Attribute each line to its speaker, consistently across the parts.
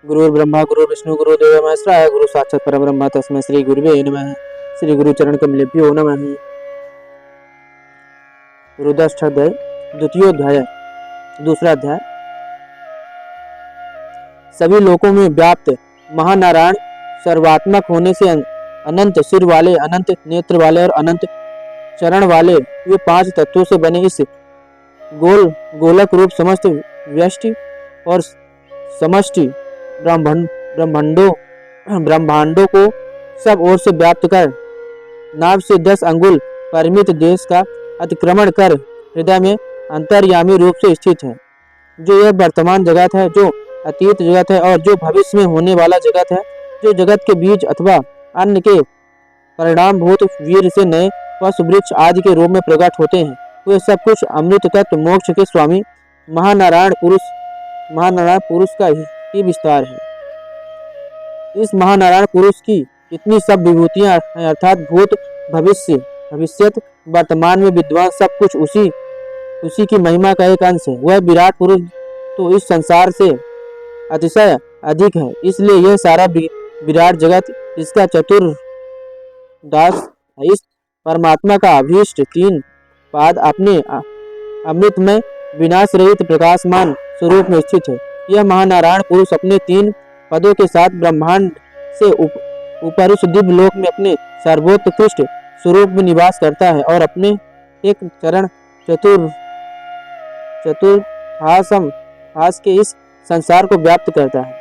Speaker 1: गुरुर्ब्रह्मा गुरुर्विष्णु गुरुदेवो महेश्वराय गुरु साक्षात् परब्रह्म तस्मै श्री गुरुवे नमः। श्री गुरु चरण कमलेभ्यो नमः। रुद्राष्टाध्याय द्वितीयोध्याय दूसरा अध्याय। सभी लोकों में व्याप्त महानारायण सर्वात्मक होने से अनंत सिर वाले, अनंत नेत्र वाले और अनंत चरण वाले वे पांच तत्वों से बने इस गोलक रूप समस्त व्यष्टि और समष्टि ब्रह्मांडों को सब ओर से व्याप्त कर नाभ से 10 अंगुल परिमित देश का अतिक्रमण कर हृदय में अंतर्यामी रूप से स्थित है। जो यह वर्तमान जगत है, जो अतीत जगत है और जो भविष्य में होने वाला जगत है, जो जगत के बीज अथवा अन्न के परिणाम भूत वीर से नए पशु वृक्ष आदि के रूप में प्रकट होते हैं, वे सब कुछ अमृत तत्व मोक्ष के स्वामी महानारायण पुरुष का ही विस्तार है। इस महानारायण पुरुष की इतनी सब विभूतियां हैं, अर्थात भूत भविष्यत वर्तमान में विद्वान सब कुछ उसी की महिमा का एक अंश है। वह विराट पुरुष तो इस संसार से अतिशय अधिक है, इसलिए यह सारा विराट जगत इसका चतुर्दास है। इस परमात्मा का अभीष्ट 3 पाद अपने अमृत में विनाश रहित प्रकाशमान स्वरूप में स्थित है। यह महानारायण पुरुष अपने 3 पदों के साथ ब्रह्मांड से ऊपर उस दिव्य लोक में अपने सर्वोत्कृष्ट स्वरूप में निवास करता है और अपने एक चरण चतुर्थास के इस संसार को व्याप्त करता है।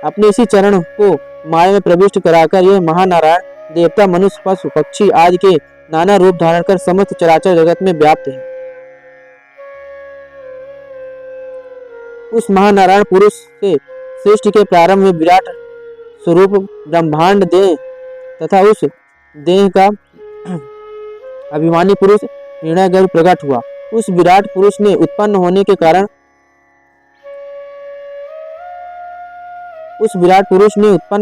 Speaker 1: अपने इसी चरण को माया में प्रविष्ट कराकर यह महानारायण देवता, मनुष्य, पशु, पक्षी आदि के नाना रूप धारण कर समस्त चराचर जगत में व्याप्त है। उस महानारायण पुरुष से सृष्टि के प्रारंभ में विराट स्वरूप ब्रह्मांड देह तथा उस देह का अभिमानी पुरुष हिरण्यगर्भ प्रकट हुआ। उस विराट पुरुष ने उत्पन्न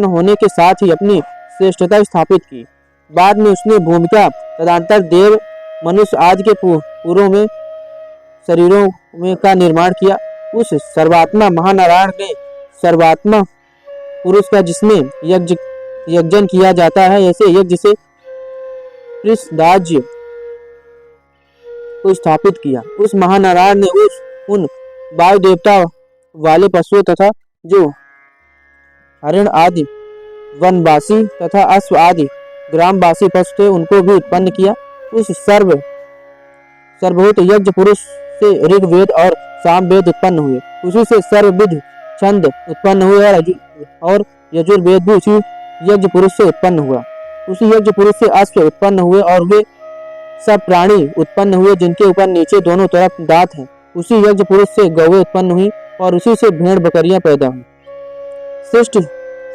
Speaker 1: होने के साथ ही अपनी श्रेष्ठता स्थापित की। बाद में उसने भूमिका तदंतर देव, मनुष्य आदि के पूर्वों में शरीरों में का निर्माण किया। उस सर्वात्मा महानारायण ने सर्वात्मा पुरुष का जिसमें यज्ञ किया जाता है, ऐसे यज्ञ से कृष्णदाज्य को स्थापित किया। उस महानारायण ने उन वायु देवता वाले पशुओं तथा जो हरिण आदि वनवासी तथा अश्व आदि ग्रामवासी पशु थे, उनको भी उत्पन्न किया। उस सर्वभूत यज्ञ पुरुष से ऋग्वेद और सामवेद उत्पन्न हुए। उसी से सर्वविध छंद उत्पन्न हुए और यजुर्वेद भी उसी यज्ञ पुरुष से उत्पन्न हुआ। उसी यज्ञ पुरुष से अश्व उत्पन्न हुए और वे सब प्राणी उत्पन्न हुए जिनके ऊपर नीचे दोनों तरफ दांत हैं। उसी यज्ञ पुरुष से गौएं उत्पन्न हुई और उसी से भेड़ बकरियां पैदा हुई। श्रेष्ठ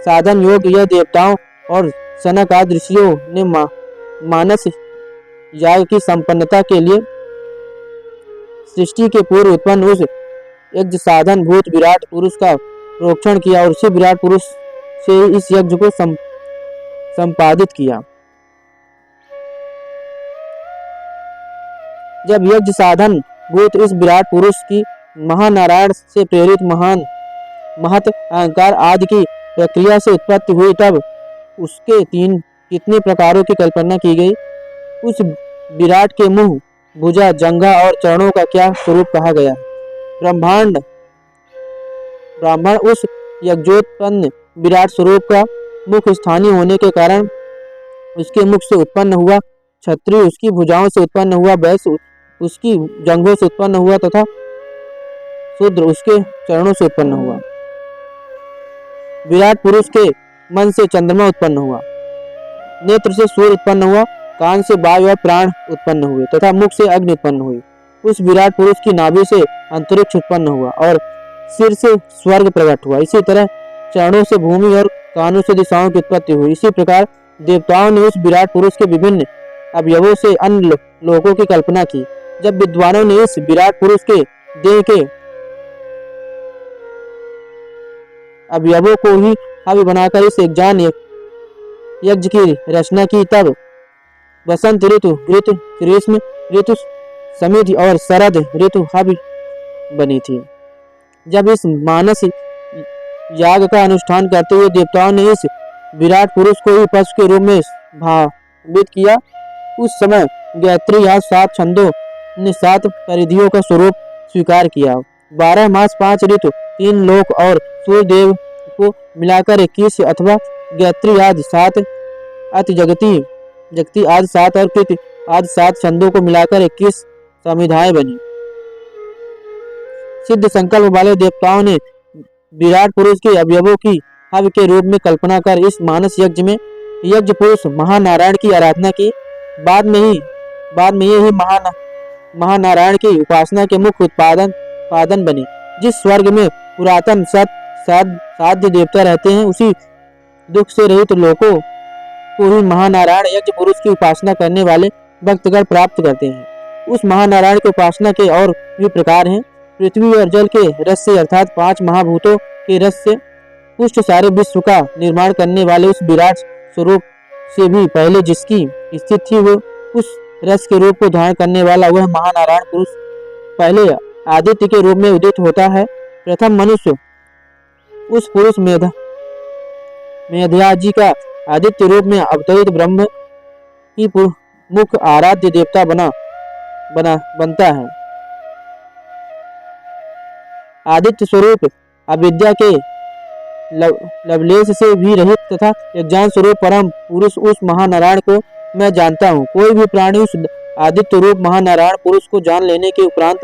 Speaker 1: साधन योग यह देवताओं और सनक आदि ऋषियों ने मानस याग की संपन्नता के लिए सृष्टि के पूर्व उत्पन्न उस यज्ञ साधन भूत विराट पुरुष का प्रोक्षण किया और उसी विराट पुरुष से इस यज्ञ को संपादित किया। जब यज्ञ साधन भूत इस विराट पुरुष की महानारायण से प्रेरित महत अहंकार आदि की प्रक्रिया से उत्पत्ति हुई, तब उसके 3 कितने प्रकारों की कल्पना की गई। उस विराट के मुंह, भुजा, जंघा और चरणों का क्या स्वरूप कहा गया। ब्राह्मण उस यज्ञोत्पन्न विराट स्वरूप का मुख स्थानीय होने के कारण उसके मुख से उत्पन्न हुआ, क्षत्रिय उसकी भुजाओं से उत्पन्न हुआ, वैश्य उसकी जंघों से उत्पन्न हुआ तथा शूद्र उसके चरणों से उत्पन्न हुआ। विराट पुरुष के मन से चंद्रमा उत्पन्न हुआ, नेत्र से सूर्य उत्पन्न हुआ, कान से वायु और प्राण उत्पन्न हुए तथा मुख से अग्नि उत्पन्न हुई। उस विराट पुरुष की नाभि से अंतरिक्ष उत्पन्न हुआ और सिर से स्वर्ग प्रकट हुआ। इसी तरह चरणों से भूमि और कानों से दिशाओं की उत्पत्ति हुई। इसी प्रकार देवताओं ने उस विराट पुरुष के विभिन्न अवयवों से अन्य लोकों की कल्पना की। जब विद्वानों ने इस विराट पुरुष के देह के अवयवों को ही हवि बनाकर इस यज्ञ की रचना की, तब वसंत ऋतु, ग्रीष्म ऋतु, समिधि और शरद ऋतु हवि बनी थी। जब इस मानस याग का अनुष्ठान करते हुए देवताओं ने इस विराट पुरुष को ही पशु के रूप में भावित किया। उस समय गायत्री आज 7 छंदों ने 7 परिधियों का स्वरूप स्वीकार किया। 12 मास 5 ऋतु 3 लोक और सूर्य देव को मिलाकर 21 अथवा गायत्री आज 7 अति जगती आज 7 और कृत आज 7 छंदों को मिलाकर 21 संविधाएं बनी। सिद्ध संकल्प वाले देवताओं ने विराट पुरुष के अवयवों की हव्य के रूप में कल्पना कर इस मानस यज्ञ में यज्ञ पुरुष महानारायण की आराधना की। बाद में ही महानारायण की उपासना के मुख्य उत्पादन बने। जिस स्वर्ग में पुरातन साध्य देवता रहते हैं, उसी दुख से रहित लोगों को ही महानारायण यज्ञ पुरुष की उपासना करने वाले भक्तगण प्राप्त करते हैं। उस महानारायण की उपासना के और भी प्रकार हैं। पृथ्वी और जल के रस से अर्थात 5 महाभूतों के रस से पुष्ट सारे विश्व का निर्माण करने वाले उस विराट स्वरूप से भी पहले जिसकी स्थिति थी, वो उस रस के रूप को धारण करने वाला वह महानारायण पुरुष पहले आदित्य के रूप में उदित होता है। प्रथम मनुष्य उस पुरुष मेधा जी का आदित्य रूप में अवतरित ब्रह्म की मुख्य आराध्य देवता बनता है। आदित्य स्वरूप अविद्या के लवलेश से भी रहित तथा यज्ञान स्वरूप परम पुरुष उस महानारायण को मैं जानता हूँ। कोई भी प्राणी उस आदित्य रूप महानारायण पुरुष को जान लेने के उपरांत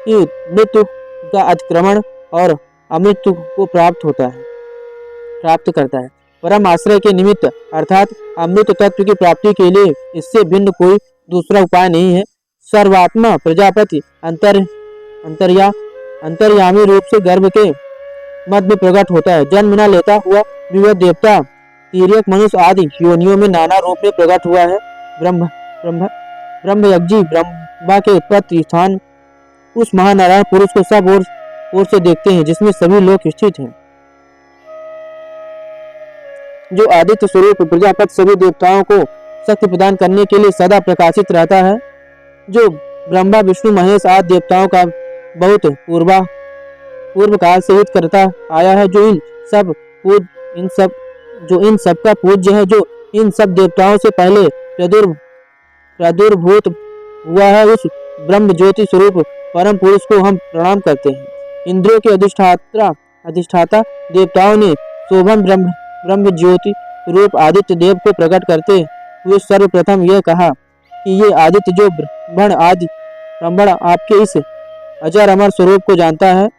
Speaker 1: ही मृत्यु का अतिक्रमण और अमृत्यु को प्राप्त करता है। परम आश्रय के निमित्त अर्थात अमृत तत्व की प्राप्ति के लिए इससे भिन्न कोई दूसरा उपाय नहीं है। सर्वात्मा प्रजापति अंतर्यामी रूप से गर्भ के मध्य में प्रकट होता है। जन्म न लेता हुआ विविध देवता तिर्यक मनुष्य आदि योनियों में नाना रूप में प्रकट हुआ है। ब्रह्मयज्ञी ब्रह्मा के उत्पत्ति स्थान उस महानारायण पुरुष को सब ओर से देखते हैं, जिसमें सभी लोग स्थित हैं। जो आदित्य स्वरूप प्रजापति सभी देवताओं को शक्ति प्रदान करने के लिए सदा प्रकाशित रहता है, जो ब्रह्मा विष्णु महेश आदि देवताओं का बहुत पूर्व काल से हित करता आया है, जो इन सब का पूज्य है, जो इन सब देवताओं से पहले प्रादुर्भूत हुआ है, उस ब्रह्म ज्योति स्वरूप परम पुरुष को हम प्रणाम करते हैं। इंद्रियों के अधिष्ठाता देवताओं ने शोभन ब्रह्म ज्योति रूप आदित्य देव को प्रकट करते हुए सर्वप्रथम यह कहा कि ये आदित्य जो ब्रह्मण आपके इस अजर अमर स्वरूप को जानता है,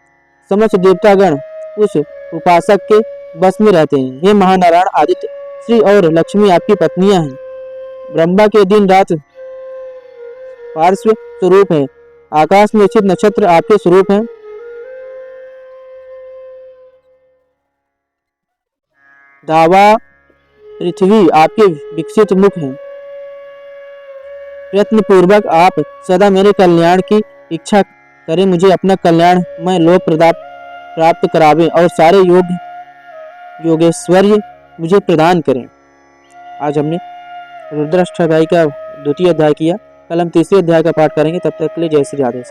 Speaker 1: समस्त देवतागण उस उपासक के बस में रहते हैं। हे महानारायण, आदित्य श्री और लक्ष्मी आपकी पत्नियां हैं। ब्रह्मा के दिन रात पार्श्व स्वरूप है। आकाश में स्थित नक्षत्र आपके स्वरूप हैं। धावा पृथ्वी आपके विकसित मुख हैं। प्रयत्न पूर्वक आप सदा मेरे कल्याण की इच्छा करें, मुझे अपना कल्याण में लोक प्राप्त करावे और सारे योगेश्वर्य मुझे प्रदान करें। आज हमने रुद्राष्टक अध्याय का 2वां अध्याय किया। कल हम 3रे अध्याय का पाठ करेंगे। तब तक के लिए जय श्री राधे।